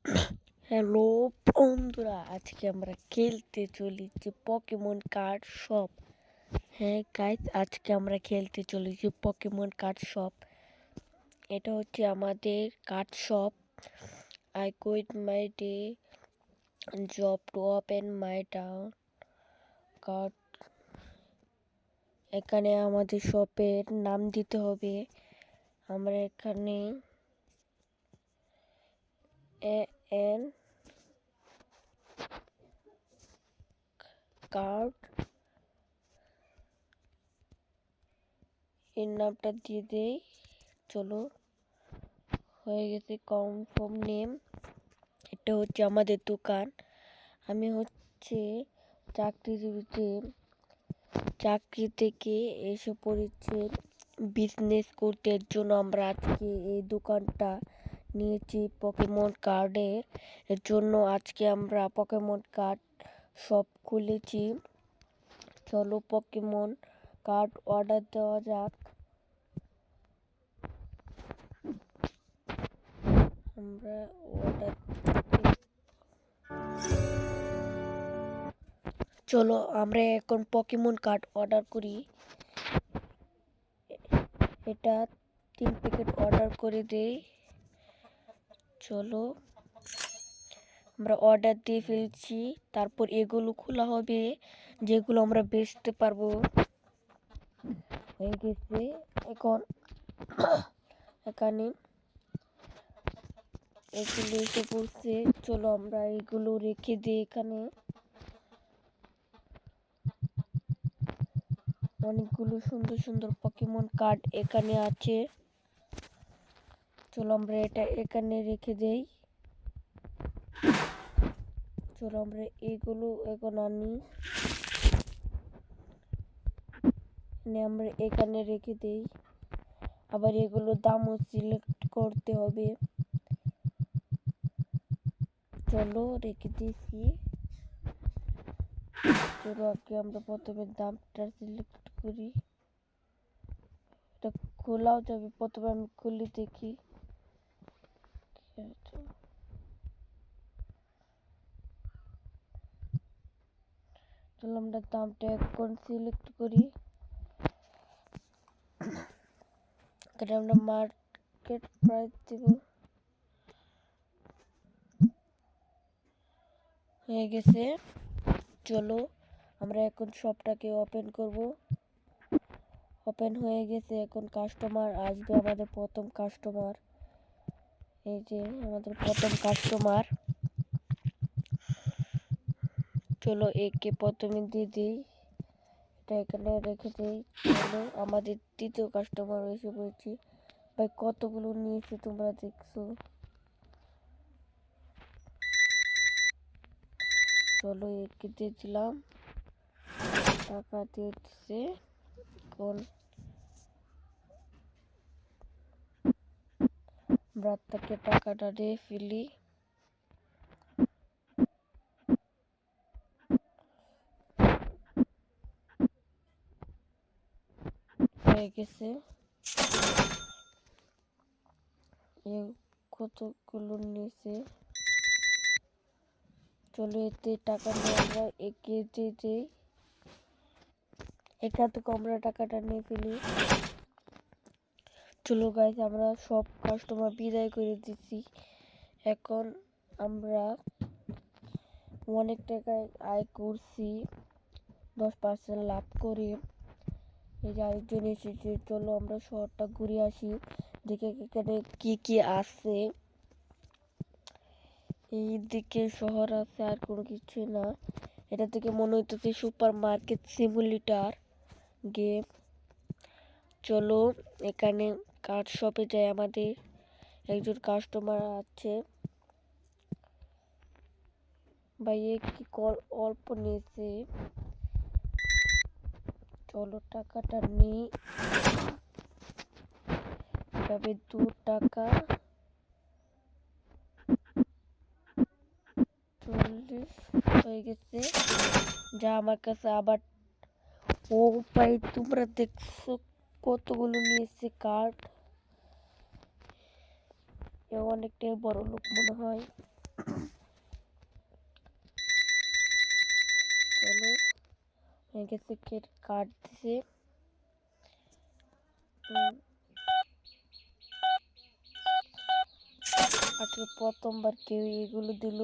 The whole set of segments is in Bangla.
হ্যালো বন্ধুরা, আজকে আমরা খেলতে চলেছি পকেমন কার্ড শপ। হ্যাঁ গাইস, আজকে আমরা খেলতে চলেছি পকেমন কার্ড শপ। এটা হচ্ছে আমাদের card shop. I quit my day job to open my town card. এখানে আমাদের শপের নাম দিতে হবে। আমরা এখানে এন কার্ড এর নামটা দিয়ে দেই। চলো, হয়ে গেছে কনফার্ম নেম। এটা হচ্ছে আমাদের দোকান। আমি হচ্ছে চাকরি থেকে এসে পড়েছে বিজনেস করতে। এর জন্য আমরা আজকে এই দোকানটা নিয়েছি পকেমন কার্ডের। এর জন্য আজকে আমরা পকেমন কার্ড শপ খুলেছি। চলো পকেমন কার্ড অর্ডার দেওয়া যাক। আমরা অর্ডার চলো আমরা এখন পকেমন কার্ড অর্ডার করি। এটা 3 প্যাকেট অর্ডার করে দেই। চলো, আমরা অর্ডার দিয়ে ফেলছি। তারপর এগুলো খোলা হবে, যেগুলো আমরা বেচতে পারবো। হয়ে গেছে। এখন এখানে এগুলো এসে পড়ছে। চলো আমরা এগুলো রেখে দিই। এখানে অনেকগুলো সুন্দর সুন্দর পকেমন কার্ড এখানে আছে। চলো আমরা এটা এখানে রেখে দেই। চলো আমরা এগুলো এখন আনি, আমরা এখানে রেখে দেই। আবার এগুলো দামও সিলেক্ট করতে হবে। চলো রেখে দিয়েছি। চলো আগে আমরা প্রথমে দামটা সিলেক্ট করি। এটা খোলাও যাবে, প্রথমে আমি খুলে দেখি। চলো আমরা দামটা এখন সিলেক্ট করি। এখানে আমরা মার্কেট প্রাইস দেব। হয়ে গেছে। চলো আমরা এখন শপটাকে ওপেন করব। ওপেন হয়ে গেছে। এখন কাস্টমার আসবে, আমাদের প্রথম কাস্টমার। এই যে আমাদের প্রথম কাস্টমার। চলো একে প্রথমে দিয়ে দিই, এটা এখানে রেখে দিই। চলো আমাদের দ্বিতীয় কাস্টমার এসে পড়েছি। ভাই কতগুলো নিয়েছে তোমরা দেখছো। চলো একে দিয়ে দিলাম, টাকা দিয়ে দিচ্ছে। কোন ব্রাতটাকে টাকাটা দিয়ে ফেলি। হয়ে গেছে। কতগুলো নিয়েছে। চলো এতে টাকা নিয়ে আমরা একে দিয়ে দিই। এখান থেকে আমরা টাকাটা নিয়ে ফেলি। চলো গাইস, আমরা সব কাস্টমার বিদায় করে দিচ্ছি। এখন আমরা অনেক টাকায় আয় করছি, 10% লাভ করে। এই যে আরেকজন এসেছে। চলো আমরা শহরটা ঘুরে আসি, দেখে এখানে কি কি আছে। এই দিকে শহর আছে, আর কোনো কিছু না। এটা থেকে মনে হইতেছে সুপার মার্কেট সিমুলেটর গেম। চলো এখানে কার্ড শপে যাই। আমাদের একজন কাস্টমার আছে। ভাই কি কল অল্প নিয়েছে। চলো টাকাটা নিই। তবে 2 টাকা 40 হয়ে গেছে। যা আমার কাছে আবার। ও ভাই তোমরা দেখছো কতগুলো নিয়েছে কার্ড। এ অনেকটাই বড় লোক মনে হয়। গেছে কার্ড দিছে। আজকে প্রথমবার কেউ এগুলো দিল।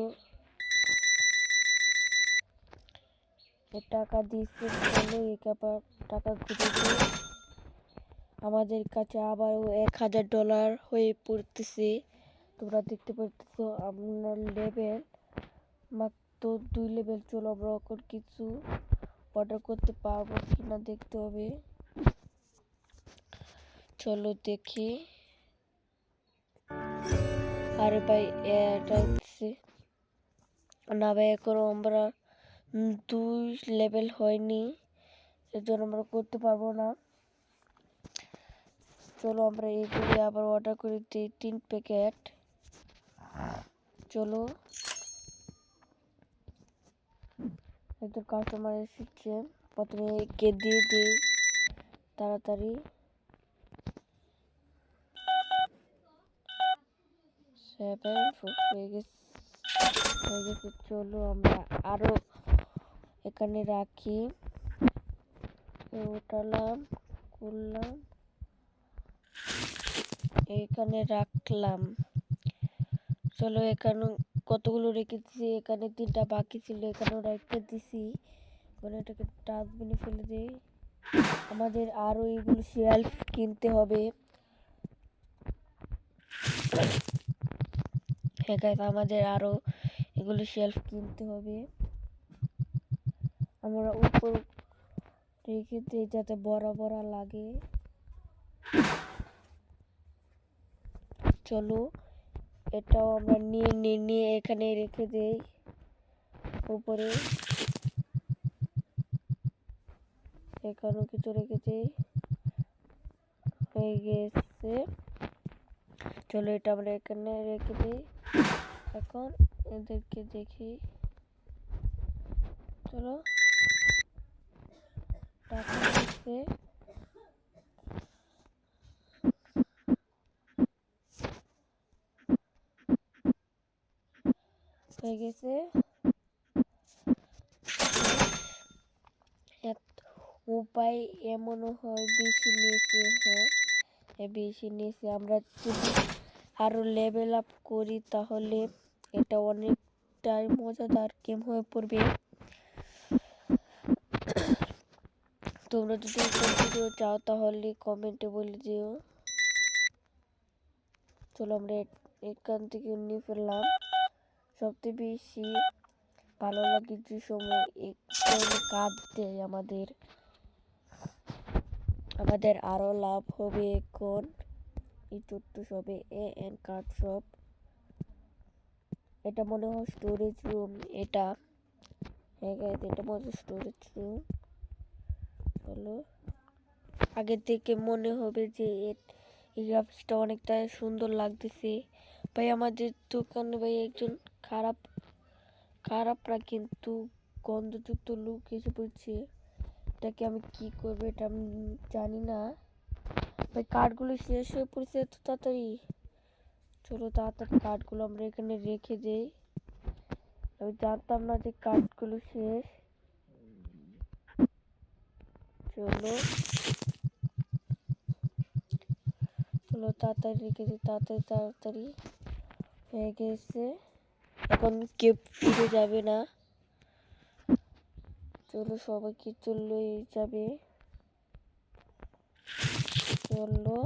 টাকা দিচ্ছে, চলো এবার টাকা ঘুরে দিয়ে আমাদের কাছে আবারও $1000 হয়ে পড়তেছে। তোমরা দেখতে পাচ্ছ আমার লেভেল মাত্র 2 লেভেল। চলো আমরা এখন কিছু অর্ডার করতে পারবো কিনা দেখতে হবে। চলো দেখি। আরে ভাই এটা না ভাই, এখন আমরা 2 লেভেল হয়নি, এর জন্য আমরা করতে পারবো না। চলো আমরা এগুলি আবার অর্ডার করে দিই 3 প্যাকেট। চলো একজন কাস্টমার এসেছে, প্রথমে একে দিয়ে দিই তাড়াতাড়ি। 7 হয়ে গেছে। চলো আমরা আরো এখানে রাখি, উঠালাম, করলাম, এখানে রাখলাম। চলো এখানে কতগুলো রেখেছি, এখানে 3টা বাকি ছিল, এখানেও রেখে দিছি। এখন এটাকে ডাস্টবিনে ফেলে দিই। আমাদের আরো এগুলো শেলফ কিনতে হবে। হ্যাঁ গাইস, আমাদের আরো এগুলো শেলফ কিনতে হবে। আমরা উপর রেখে দিই যাতে বড় বড় লাগে। চলো এটাও আমরা নিয়ে এখানে রেখে দেই উপরে। এখানেও কিছু রেখে দেই, হয়ে গেছে। চলো এটা আমরা এখানে রেখে দিই। এখন এদেরকে দেখি। চলো টাকা দিচ্ছে, হয়ে গেছে। উপায় এমনও হয় বেশি নিয়েছে। হ্যাঁ বেশি নিয়েছে। আমরা যদি আরো লেভেল আপ করি তাহলে এটা অনেকটাই মজাদার গেম হয়ে পড়বে। তোমরা যদি ভিডিও চাও তাহলে কমেন্টে বলে দিও। চলো আমরা এখান থেকে নিয়ে ফেললাম। সবচেয়ে বেশি ভালো লাগে যে সময় কাজ দেয় আমাদের আরো লাভ হবে। এখন এই ছোট্ট শপে এন কার্ড শপ, এটা মনে হয় স্টোরেজ রুম। এটা হ্যাঁ গাইস, এটা মনে হয় স্টোরেজ রুম। চলো আগে থেকে মনে হবে যে এই গ্রাফিক্সটা অনেকটা সুন্দর লাগতেছে। ভাই আমাদের দোকানে ভাই একজন খারাপরা কিন্তু গন্ধযুক্ত লোক এসে পড়ছে। এটাকে আমি কি করবো, এটা আমি জানি না। ভাই কার্ডগুলো শেষ হয়ে পড়ছে এত তাড়াতাড়ি। চলো তাড়াতাড়ি কার্ডগুলো আমরা এখানে রেখে দেই। আমি জানতাম না যে কার্ডগুলো শেষ। চলো তাড়াতাড়ি রেখে দিই, তাড়াতাড়ি হয়ে গেছে। এখন কেউ ফিরে যাবে না। চলো সবাইকে চলে যাবে। চলো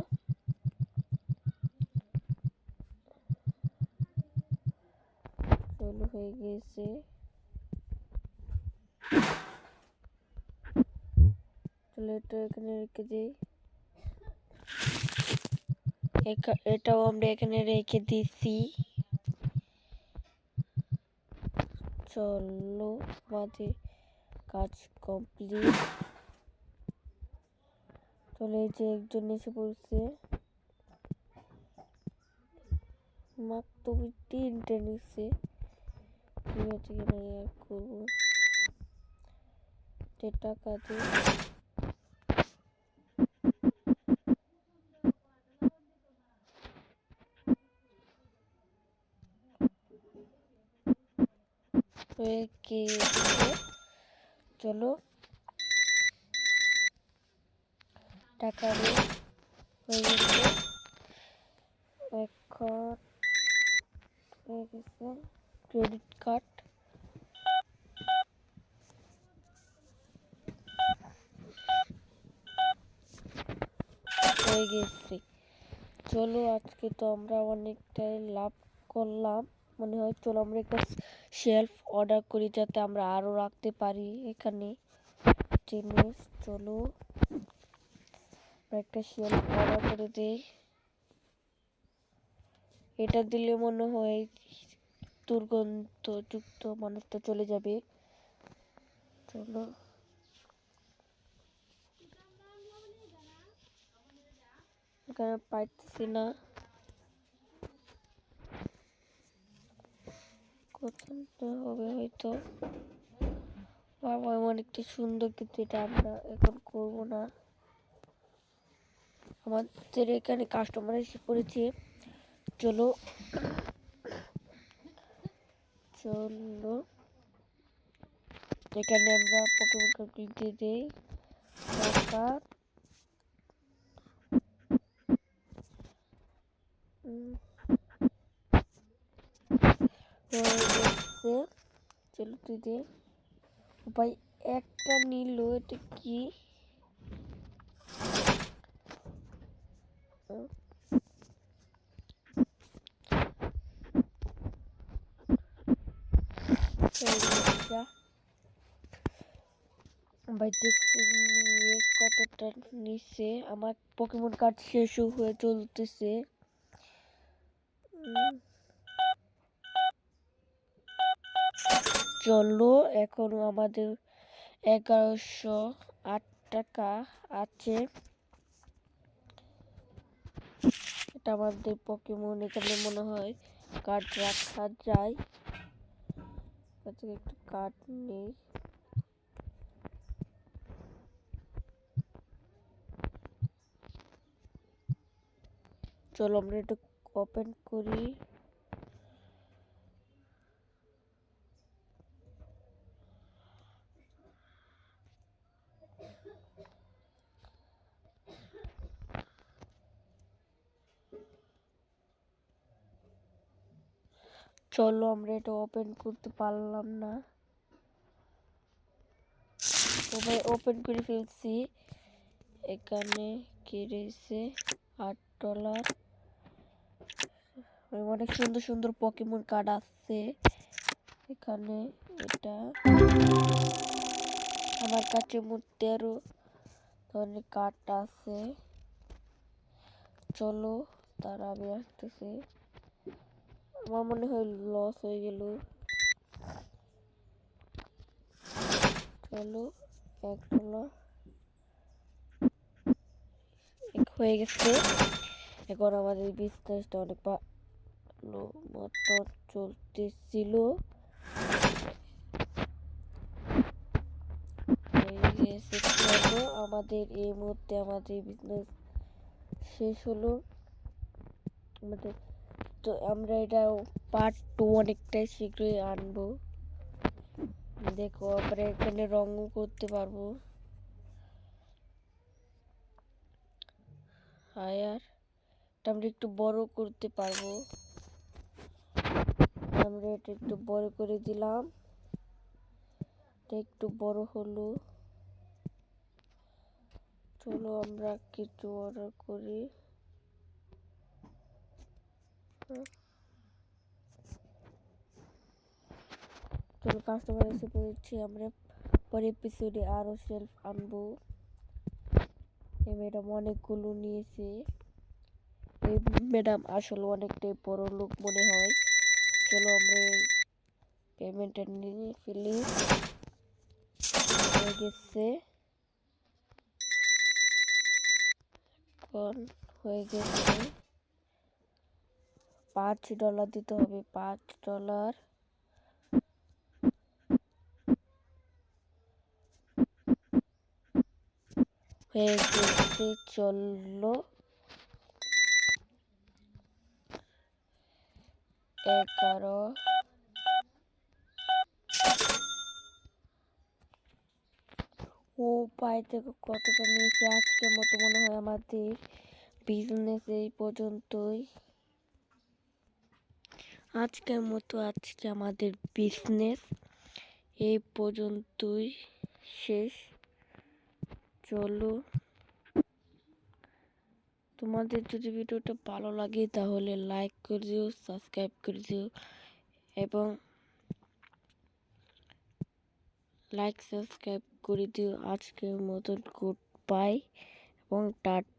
হয়ে গেছে। চলো এটা এখানে রেখে দিই। এটাও আমরা এখানে রেখে দিছি। চলো আমাদের কাজ কমপ্লিট। চলে এই যে একজন এসে পড়ছে, মাত্র 3টে নিচ্ছে। ঠিক আছে কিনা আর করবো, টাকা দিয়ে। চলো টাকা দিয়ে হয়ে গেছে। এখন হয়ে গেছে ক্রেডিট কার্ড। হয়ে গেছে। চলো আজকে তো আমরা অনেকটাই লাভ করলাম মনে হয়। চলো আমরা একটা শেলফ অর্ডার করি যাতে আমরা আরো রাখতে পারি এখানে জিনিস। চলো একটা শেলফ অর্ডার করে দেই। এটা দিলে মনে হয় দুর্গন্ধযুক্ত মানুষটা চলে যাবে। চলো এখানে পাইতেছি না, কোথাও হবে হয়তো। বাবা অনেকটা সুন্দর, কিন্তু এটা আমরা এখন করব না। আমাদের এখানে কাস্টমার এসে পড়েছে। চলো চলো এখানে আমরা পোকেমন কার্ড কিনতে দেই। টাকা চলো তুই দে ভাই। একটা নিল, এটা কি? ভাই দেখছি নিয়ে কতটা নিচে। আমার পোকেমন কার্ড শেষও হয়ে চলতেছে। চলো এখনো আমাদের 1108 টাকা আছে। এটা আমাদের পোকেমন এখানে মনে হয় কার্ড রাখা যায়। একটু কার্ড নেই। চলো আমরা একটু ওপেন করি। চলো আমরা এটা ওপেন করতে পারলাম না। ওপেন করে ফেলছি। এখানে কি রয়েছে? $8। অনেক সুন্দর সুন্দর পোকেমন কার্ড আছে এখানে। এটা আমার কাছে মোট 13 ধরনের কার্ড আছে। চলো তারা আমি আসতেছি। আমার মনে হয় লস হয়ে গেল। চলো $1 হয়ে গেছে। এখন আমাদের বিজনেসটা অনেক ভালো মতো চলতেছিল। চলো আমাদের এই মুহূর্তে আমাদের বিজনেস শেষ হলো আমাদের। তো আমরা এটা পার্ট 2 অনেকটাই শীঘ্রই আনবো। দেখো আমরা এখানে রঙও করতে পারবো। আর আমরা একটু বড় করতে পারবো। আমরা এটা একটু বড় করে দিলাম। এটা একটু বড় হলো। চলো আমরা কিছু অর্ডার করি। চলো কাস্টমার এসে পড়েছি। আমরা পরে এপিসোডে আরো শেলফ আনবো। এই ম্যাডাম অনেকগুলো নিয়েছে। এই ম্যাডাম আসলে অনেকটাই বড় লোক মনে হয়। চলো আমরা পেমেন্টটা নিয়ে ফেলি। হয়ে গেছে। এখন হয়ে গেছে। $5 দিতে হবে। $5 হয়ে গেছে। চলো 11 $19 ও পায়ে থেকে কতটা নিয়েছে। আজকের মতো মনে হয় আমাদের বিজনেস এই পর্যন্তই। আজকে আমাদের বিজনেস এই পর্যন্তই শেষ। চলো, তোমাদের যদি ভিডিওটা ভালো লাগে তাহলে লাইক করে দিও, সাবস্ক্রাইব করে দিও এবং আজকের মতন গুড বাই এবং টাটা।